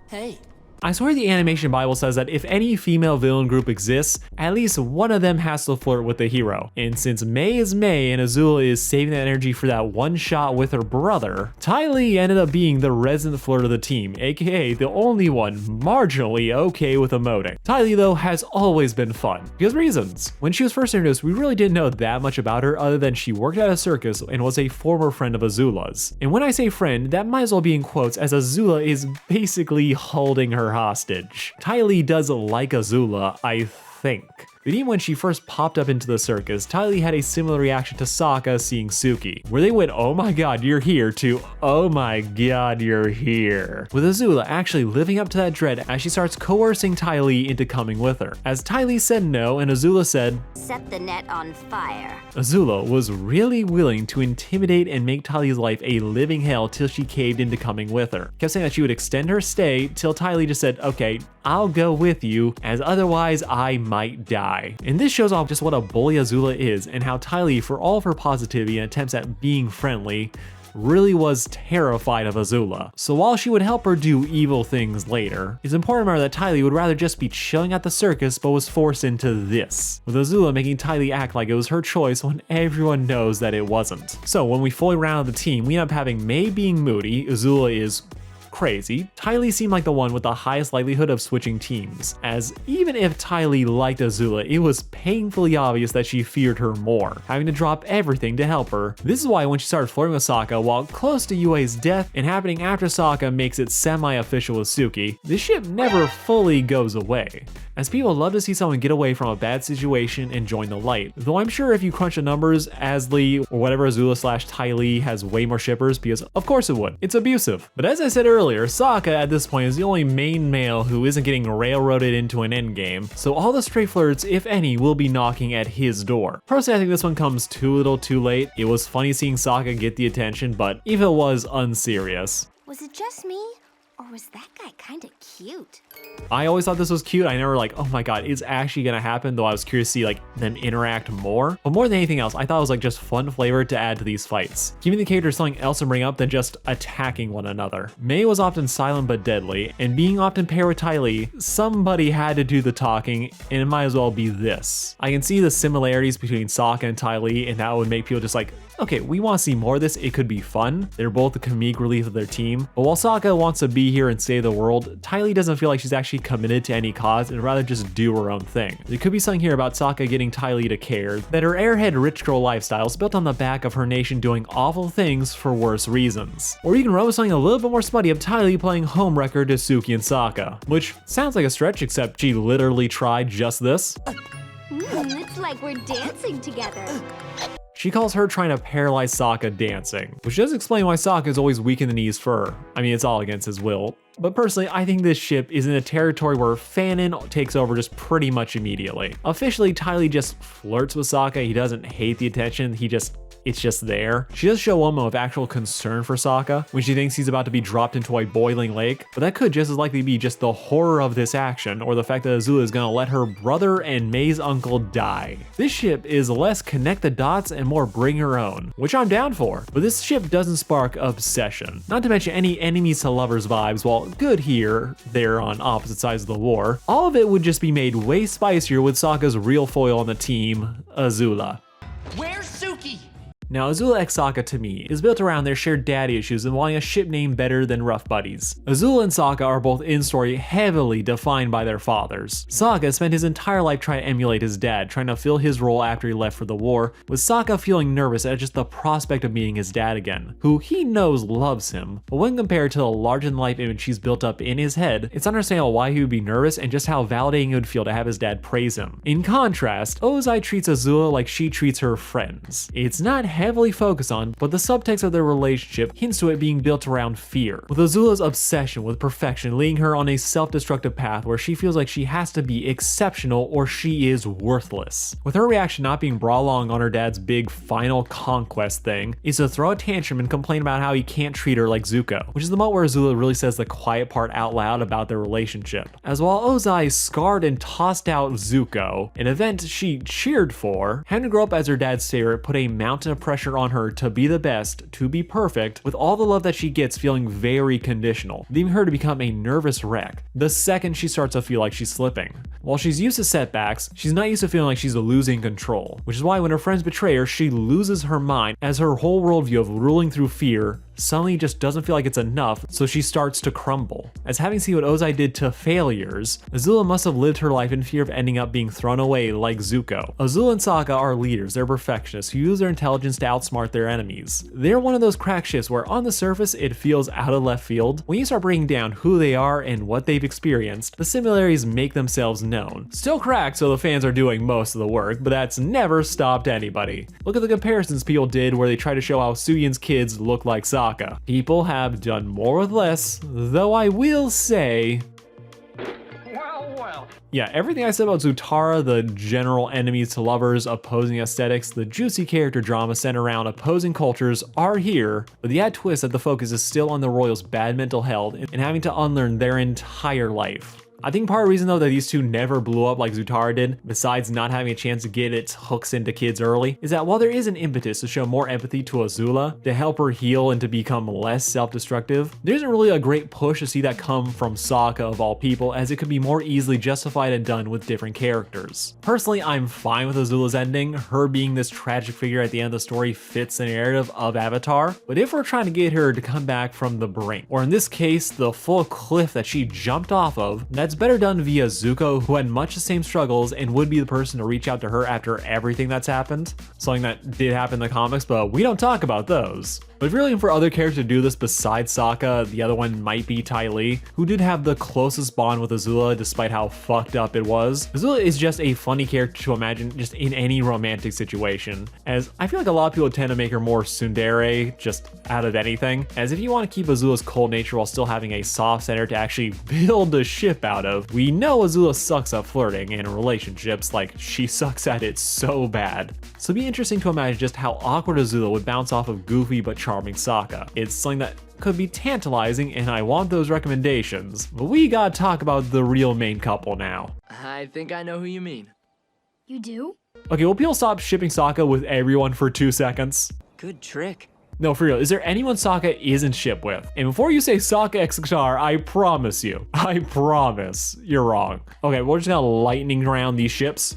Hey, I swear the animation Bible says that if any female villain group exists, at least one of them has to flirt with the hero. And since May is May and Azula is saving that energy for that one shot with her brother, Ty Lee ended up being the resident flirt of the team, aka the only one marginally okay with emoting. Ty Lee though has always been fun, because reasons. When she was first introduced, we really didn't know that much about her other than she worked at a circus and was a former friend of Azula's. And when I say friend, that might as well be in quotes, as Azula is basically holding her hostage. Ty Lee does like Azula, I think. But even when she first popped up into the circus, Ty Lee had a similar reaction to Sokka seeing Suki, where they went, "Oh my god, you're here," to "Oh my god, you're here," with Azula actually living up to that dread as she starts coercing Ty Lee into coming with her. As Ty Lee said no and Azula said, Set the net on fire. Azula was really willing to intimidate and make Ty Lee's life a living hell till she caved into coming with her. Kept saying that she would extend her stay till Ty Lee just said, "Okay, I'll go with you, as otherwise I might die." And this shows off just what a bully Azula is, and how Ty Lee, for all of her positivity and attempts at being friendly, really was terrified of Azula. So while she would help her do evil things later, it's important to remember that Ty Lee would rather just be chilling at the circus but was forced into this, with Azula making Ty Lee act like it was her choice when everyone knows that it wasn't. So when we fully round out the team, we end up having May being moody, Azula is crazy. Ty Lee seemed like the one with the highest likelihood of switching teams, as even if Ty Lee liked Azula, it was painfully obvious that she feared her more, having to drop everything to help her. This is why when she started flirting with Sokka while close to Yue's death and happening after Sokka makes it semi-official with Suki, this ship never fully goes away, as people love to see someone get away from a bad situation and join the light. Though I'm sure if you crunch the numbers, Azli or whatever Azula / Ty Lee has way more shippers, because of course it would. It's abusive. But as I said earlier, Sokka at this point is the only main male who isn't getting railroaded into an endgame, so all the stray flirts, if any, will be knocking at his door. Personally, I think this one comes too little too late. It was funny seeing Sokka get the attention, but even it was unserious. Was it just me? Or was that guy kinda cute? I always thought this was cute. I never like, oh my god, it's actually gonna happen, though I was curious to see like them interact more. But more than anything else, I thought it was like just fun flavor to add to these fights, giving the characters something else to bring up than just attacking one another. May was often silent but deadly, and being often paired with Ty Lee, somebody had to do the talking, and it might as well be this. I can see the similarities between Sokka and Ty Lee, and that would make people just like, okay, we want to see more of this. It could be fun. They're both the comedic relief of their team. But while Sokka wants to be here and save the world, Ty Lee doesn't feel like she's actually committed to any cause and rather just do her own thing. There could be something here about Sokka getting Ty Lee to care, that her airhead rich girl lifestyle is built on the back of her nation doing awful things for worse reasons. Or you can run with something a little bit more smutty of Ty Lee playing homewrecker to Suki and Sokka, which sounds like a stretch, except she literally tried just this. It's like we're dancing together. She calls her trying to paralyze Sokka dancing, which does explain why Sokka is always weak in the knees for her. I mean, it's all against his will. But personally, I think this ship is in a territory where fanon takes over just pretty much immediately. Officially, Ty Lee just flirts with Sokka. He doesn't hate the attention, he just it's just there. She does show a moment of actual concern for Sokka when she thinks he's about to be dropped into a boiling lake, but that could just as likely be just the horror of this action or the fact that Azula is gonna let her brother and Mei's uncle die. This ship is less connect the dots and more bring her own, which I'm down for, but this ship doesn't spark obsession. Not to mention any enemies to lovers vibes, while good here, they're on opposite sides of the war. All of it would just be made way spicier with Sokka's real foil on the team, Azula. Where's Suki? Now, Azula x Sokka to me is built around their shared daddy issues and wanting a ship name better than rough buddies. Azula and Sokka are both in story heavily defined by their fathers. Sokka spent his entire life trying to emulate his dad, trying to fill his role after he left for the war, with Sokka feeling nervous at just the prospect of meeting his dad again, who he knows loves him. But when compared to the larger-than-life image he's built up in his head, it's understandable why he would be nervous and just how validating it would feel to have his dad praise him. In contrast, Ozai treats Azula like she treats her friends. It's not heavily focused on, but the subtext of their relationship hints to it being built around fear, with Azula's obsession with perfection leading her on a self-destructive path where she feels like she has to be exceptional or she is worthless. With her reaction not being brought along on her dad's big final conquest thing is to throw a tantrum and complain about how he can't treat her like Zuko, which is the moment where Azula really says the quiet part out loud about their relationship. As while Ozai scarred and tossed out Zuko, an event she cheered for, having to grow up as her dad's favorite put a mountain of pressure on her to be the best, to be perfect, with all the love that she gets feeling very conditional, leaving her to become a nervous wreck the second she starts to feel like she's slipping. While she's used to setbacks, she's not used to feeling like she's losing control, which is why when her friends betray her, she loses her mind as her whole worldview of ruling through fear suddenly just doesn't feel like it's enough, so she starts to crumble. As having seen what Ozai did to failures, Azula must have lived her life in fear of ending up being thrown away like Zuko. Azula and Sokka are leaders, they're perfectionists who use their intelligence to outsmart their enemies. They're one of those crack ships where on the surface it feels out of left field. When you start breaking down who they are and what they've experienced, the similarities make themselves known. Still cracked, so the fans are doing most of the work, but that's never stopped anybody. Look at the comparisons people did where they try to show how Suyen's kids look like Sokka. People have done more with less, though I will say... Well. Yeah, everything I said about Zutara, the general enemies to lovers, opposing aesthetics, the juicy character drama centered around opposing cultures are here, but the add twist that the focus is still on the royals' bad mental health and having to unlearn their entire life. I think part of the reason though that these two never blew up like Zutara did, besides not having a chance to get its hooks into kids early, is that while there is an impetus to show more empathy to Azula, to help her heal and to become less self-destructive, there isn't really a great push to see that come from Sokka of all people, as it could be more easily justified and done with different characters. Personally, I'm fine with Azula's ending. Her being this tragic figure at the end of the story fits the narrative of Avatar, but if we're trying to get her to come back from the brink, or in this case, the full cliff that she jumped off of, that's better done via Zuko, who had much the same struggles and would be the person to reach out to her after everything that's happened. Something that did happen in the comics, but we don't talk about those. But if you're looking for other characters to do this besides Sokka, the other one might be Ty Lee, who did have the closest bond with Azula despite how fucked up it was. Azula is just a funny character to imagine just in any romantic situation, as I feel like a lot of people tend to make her more tsundere just out of anything, as if you want to keep Azula's cold nature while still having a soft center to actually build a ship out of, we know Azula sucks at flirting and relationships, like she sucks at it so bad. So it'd be interesting to imagine just how awkward Azula would bounce off of goofy but charming Sokka. It's something that could be tantalizing and I want those recommendations, but we gotta talk about the real main couple now. I think I know who you mean. You do? Okay, will people stop shipping Sokka with everyone for 2 seconds? Good trick. No, for real, is there anyone Sokka isn't shipped with? And before you say Sokka x Katara, I promise you're wrong. Okay, we're just gonna lightning round these ships.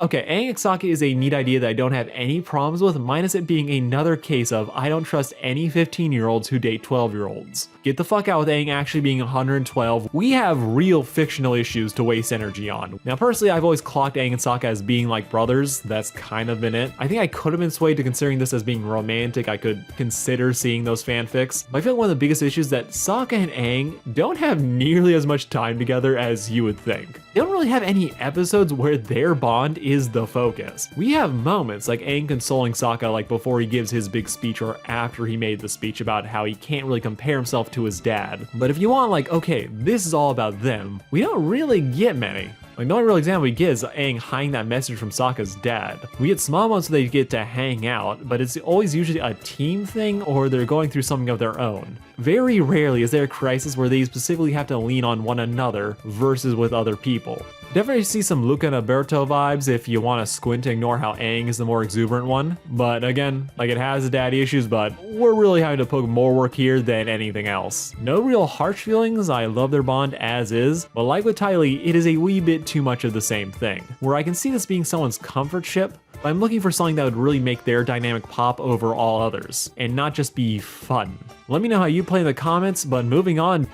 Okay, Aang x Sokka is a neat idea that I don't have any problems with, minus it being another case of I don't trust any 15-year-olds who date 12-year-olds. Get the fuck out with Aang actually being 112. We have real fictional issues to waste energy on. Now, personally, I've always clocked Aang and Sokka as being like brothers. That's kind of been it. I think I could have been swayed to considering this as being romantic. I could consider seeing those fanfics. But I feel like one of the biggest issues is that Sokka and Aang don't have nearly as much time together as you would think. They don't really have any episodes where their bond is the focus. We have moments like Aang consoling Sokka like before he gives his big speech or after he made the speech about how he can't really compare himself to his dad. But if you want like, okay, this is all about them, we don't really get many. Like, the only real example we get is Aang hiding that message from Sokka's dad. We get small moments where they get to hang out, but it's always usually a team thing or they're going through something of their own. Very rarely is there a crisis where they specifically have to lean on one another versus with other people. Definitely see some Luca and Alberto vibes if you want to squint to ignore how Aang is the more exuberant one. But again, like, it has daddy issues, but we're really having to put more work here than anything else. No real harsh feelings, I love their bond as is, but like with Ty Lee, it is a wee bit too much of the same thing. Where I can see this being someone's comfort ship, but I'm looking for something that would really make their dynamic pop over all others, and not just be fun. Let me know how you play in the comments, but moving on.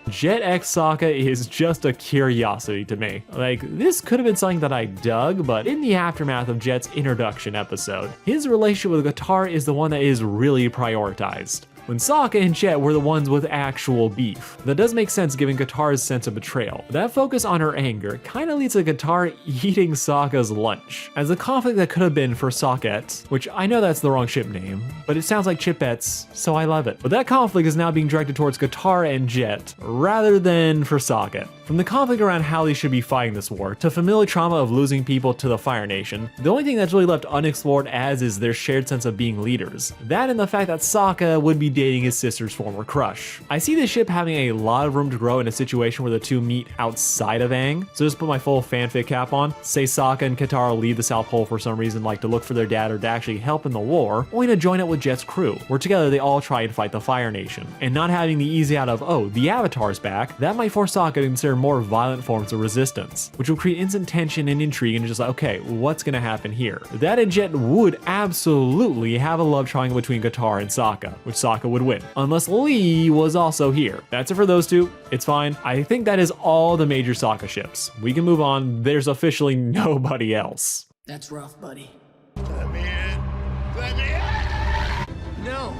Jet X Sokka is just a curiosity to me. Like, this could have been something that I dug, but in the aftermath of Jet's introduction episode, his relationship with Guitar is the one that is really prioritized. When Sokka and Jet were the ones with actual beef. That does make sense given Guitar's sense of betrayal. That focus on her anger kind of leads to Guitar eating Sokka's lunch. As a conflict that could have been for Sockets, which I know that's the wrong ship name, but it sounds like Chipettes, so I love it. But that conflict is now being directed towards Guitar and Jet, rather than for Sokka. From the conflict around how they should be fighting this war, to familial trauma of losing people to the Fire Nation, the only thing that's really left unexplored as is their shared sense of being leaders. That and the fact that Sokka would be dating his sister's former crush. I see this ship having a lot of room to grow in a situation where the two meet outside of Aang, so just put my full fanfic cap on. Say Sokka and Katara leave the South Pole for some reason, like to look for their dad or to actually help in the war, only to join up with Jet's crew, where together they all try and fight the Fire Nation. And not having the easy out of, oh, the Avatar's back, that might force Sokka to consider more violent forms of resistance, which will create instant tension and intrigue and just like, okay, what's gonna happen here? That and Jet would absolutely have a love triangle between Katara and Sokka, which Sokka would win, unless Lee was also here. That's it for those two, it's fine. I think that is all the major Sokka ships. We can move on, there's officially nobody else. That's rough, buddy. Let me in. Let me in. No,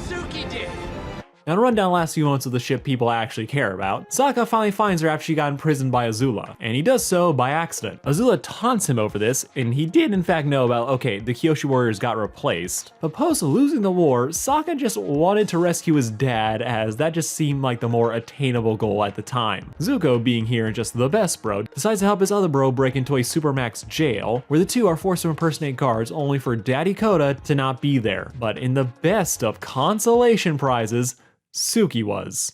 Suki did. Now to run down the last few moments of the ship people actually care about, Sokka finally finds her after she got imprisoned by Azula, and he does so by accident. Azula taunts him over this, and he did in fact know about, okay, the Kyoshi warriors got replaced, but post losing the war, Sokka just wanted to rescue his dad as that just seemed like the more attainable goal at the time. Zuko, being here and just the best bro, decides to help his other bro break into a Supermax jail, where the two are forced to impersonate guards only for Daddy Koda to not be there. But in the best of consolation prizes, Suki was.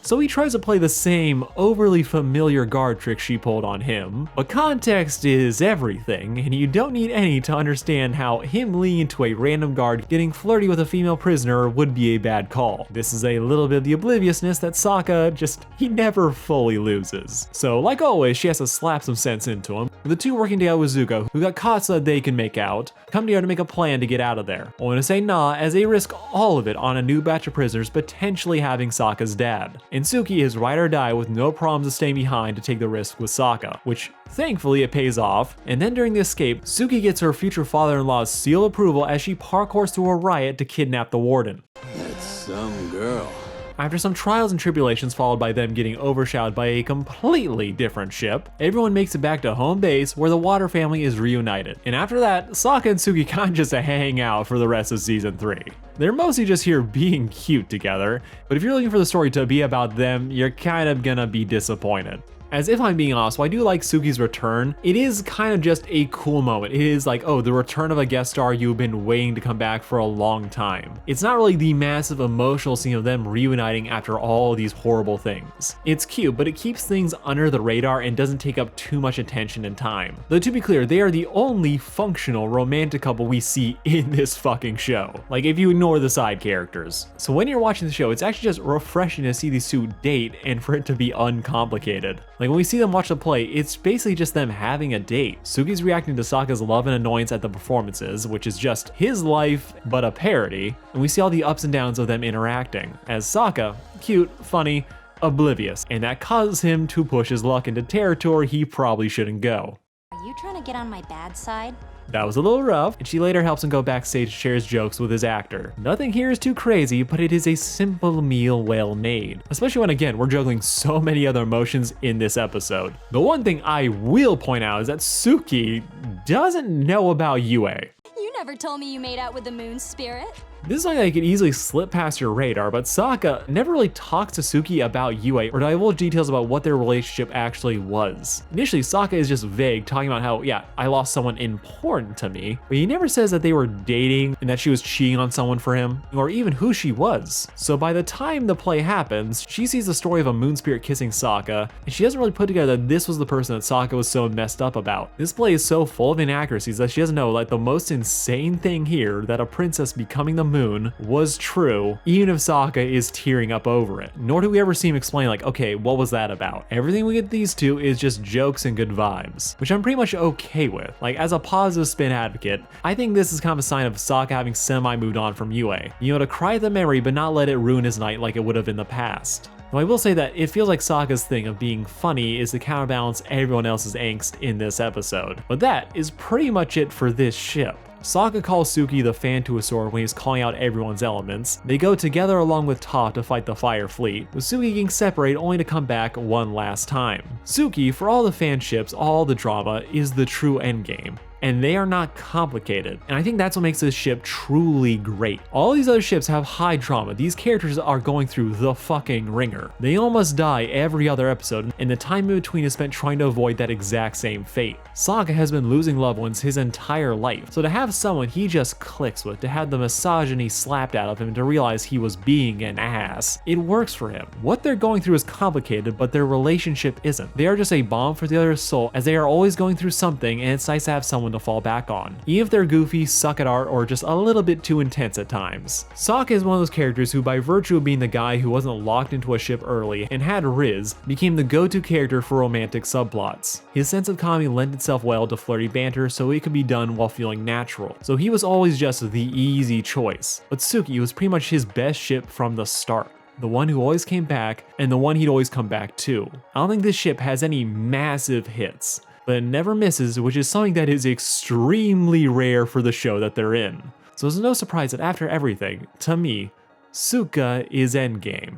So he tries to play the same overly familiar guard trick she pulled on him, but context is everything, and you don't need any to understand how him leaning into a random guard getting flirty with a female prisoner would be a bad call. This is a little bit of the obliviousness that Sokka he never fully loses. So like always, she has to slap some sense into him. The two working together with Zuko, who got caught so that they can make out, come together to make a plan to get out of there, only to say nah as they risk all of it on a new batch of prisoners potentially having Sokka's dad. And Suki is ride or die with no problems of staying behind to take the risk with Sokka, which thankfully it pays off. And then during the escape, Suki gets her future father-in-law's seal of approval as she parkours through a riot to kidnap the warden. That's some girl. After some trials and tribulations followed by them getting overshadowed by a completely different ship, everyone makes it back to home base where the Water family is reunited. And after that, Sokka and Suki kind of just hang out for the rest of season 3. They're mostly just here being cute together, but if you're looking for the story to be about them, you're kind of gonna be disappointed. As if I'm being honest, while I do like Suki's return, it is kind of just a cool moment. It is like, oh, the return of a guest star you've been waiting to come back for a long time. It's not really the massive emotional scene of them reuniting after all these horrible things. It's cute, but it keeps things under the radar and doesn't take up too much attention and time. Though to be clear, they are the only functional romantic couple we see in this fucking show. Like if you ignore the side characters. So when you're watching the show, it's actually just refreshing to see these two date and for it to be uncomplicated. Like when we see them watch the play, it's basically just them having a date. Suki's reacting to Sokka's love and annoyance at the performances, which is just his life, but a parody. And we see all the ups and downs of them interacting, as Sokka, cute, funny, oblivious, and that causes him to push his luck into territory he probably shouldn't go. Are you trying to get on my bad side? That was a little rough, and she later helps him go backstage to share his jokes with his actor. Nothing here is too crazy, but it is a simple meal well made. Especially when, again, we're juggling so many other emotions in this episode. The one thing I will point out is that Suki doesn't know about Yue. You never told me you made out with the moon spirit. This is something that could easily slip past your radar, but Sokka never really talks to Suki about Yue or divulge details about what their relationship actually was. Initially, Sokka is just vague, talking about how, yeah, I lost someone important to me, but he never says that they were dating and that she was cheating on someone for him, or even who she was. So by the time the play happens, she sees the story of a moon spirit kissing Sokka, and she doesn't really put together that this was the person that Sokka was so messed up about. This play is so full of inaccuracies that she doesn't know, like, the most insane thing here, that a princess becoming the moon was true, even if Sokka is tearing up over it. Nor do we ever see him explain, like, okay, what was that about? Everything we get these two is just jokes and good vibes, which I'm pretty much okay with. Like, as a positive spin advocate, I think this is kind of a sign of Sokka having semi-moved on from Yue. You know, to cry at the memory but not let it ruin his night like it would have in the past. Now, I will say that it feels like Sokka's thing of being funny is to counterbalance everyone else's angst in this episode. But that is pretty much it for this ship. Sokka calls Suki the Phantuosaur when he's calling out everyone's elements. They go together along with Toph to fight the Fire Fleet, with Suki getting separated only to come back one last time. Suki, for all the fan ships, all the drama, is the true endgame. And they are not complicated. And I think that's what makes this ship truly great. All these other ships have high drama. These characters are going through the fucking ringer. They almost die every other episode, and the time in between is spent trying to avoid that exact same fate. Sokka has been losing loved ones his entire life, so to have someone he just clicks with, to have the misogyny slapped out of him, to realize he was being an ass, it works for him. What they're going through is complicated, but their relationship isn't. They are just a balm for the other's soul, as they are always going through something, and it's nice to have someone to fall back on, even if they're goofy, suck at art, or just a little bit too intense at times. Sokka is one of those characters who, by virtue of being the guy who wasn't locked into a ship early and had Riz, became the go-to character for romantic subplots. His sense of comedy lent itself well to flirty banter, so it could be done while feeling natural. So he was always just the easy choice. But Suki was pretty much his best ship from the start. The one who always came back, and the one he'd always come back to. I don't think this ship has any massive hits, but it never misses, which is something that is extremely rare for the show that they're in. So it's no surprise that after everything, to me, Sokka is endgame.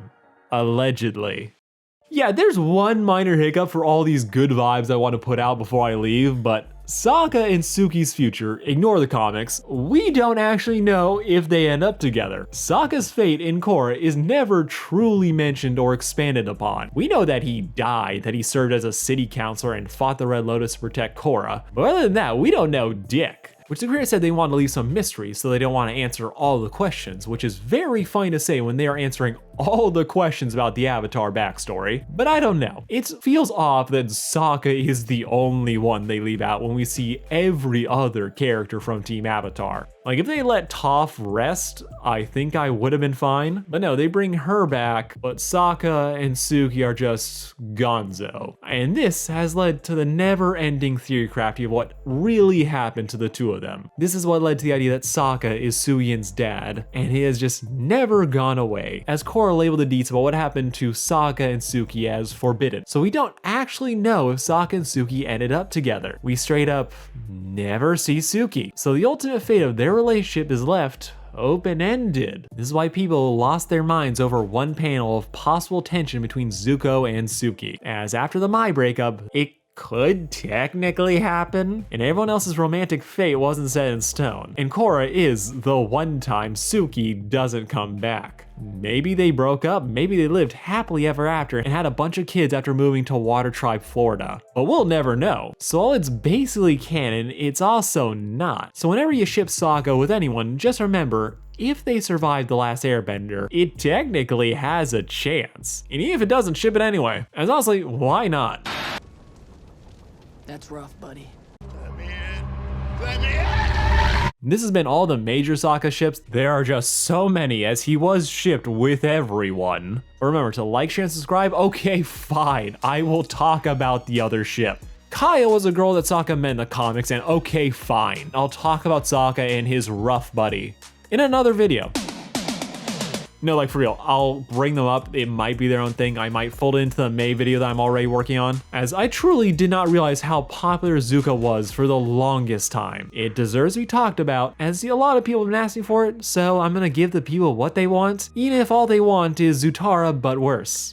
Allegedly. Yeah, there's one minor hiccup for all these good vibes I want to put out before I leave, but Sokka and Suki's future, ignore the comics, we don't actually know if they end up together. Sokka's fate in Korra is never truly mentioned or expanded upon. We know that he died, that he served as a city councilor and fought the Red Lotus to protect Korra, but other than that, we don't know dick. Which the creator said they want to leave some mystery, so they don't want to answer all the questions, which is very fine to say when they are answering all the questions about the Avatar backstory, but I don't know. It feels off that Sokka is the only one they leave out when we see every other character from Team Avatar. Like, if they let Toph rest, I think I would have been fine. But no, they bring her back, but Sokka and Suki are just gonzo. And this has led to the never-ending theory crafting of what really happened to the two of them. This is what led to the idea that Sokka is Suyin's dad, and he has just never gone away, as Korra labeled the deets about what happened to Sokka and Suki as forbidden. So we don't actually know if Sokka and Suki ended up together. We straight up never see Suki. So the ultimate fate of their relationship is left open-ended. This is why people lost their minds over one panel of possible tension between Zuko and Suki, as after the Mai breakup, it could technically happen, and everyone else's romantic fate wasn't set in stone. And Korra is the one time Suki doesn't come back. Maybe they broke up, maybe they lived happily ever after and had a bunch of kids after moving to Water Tribe, Florida. But we'll never know. So while it's basically canon, it's also not. So whenever you ship Sokka with anyone, just remember, if they survive The Last Airbender, it technically has a chance. And even if it doesn't, ship it anyway. As honestly, why not? That's rough, buddy. Let me in. Let me in. This has been all the major Sokka ships. There are just so many, as he was shipped with everyone. But remember to like, share, and subscribe. Okay, fine. I will talk about the other ship. Kaya was a girl that Sokka met in the comics, and okay, fine. I'll talk about Sokka and his rough buddy in another video. No, like for real, I'll bring them up. It might be their own thing. I might fold it into the May video that I'm already working on, as I truly did not realize how popular Zuko was for the longest time. It deserves to be talked about, as a lot of people have been asking for it, so I'm gonna give the people what they want, even if all they want is Zutara but worse.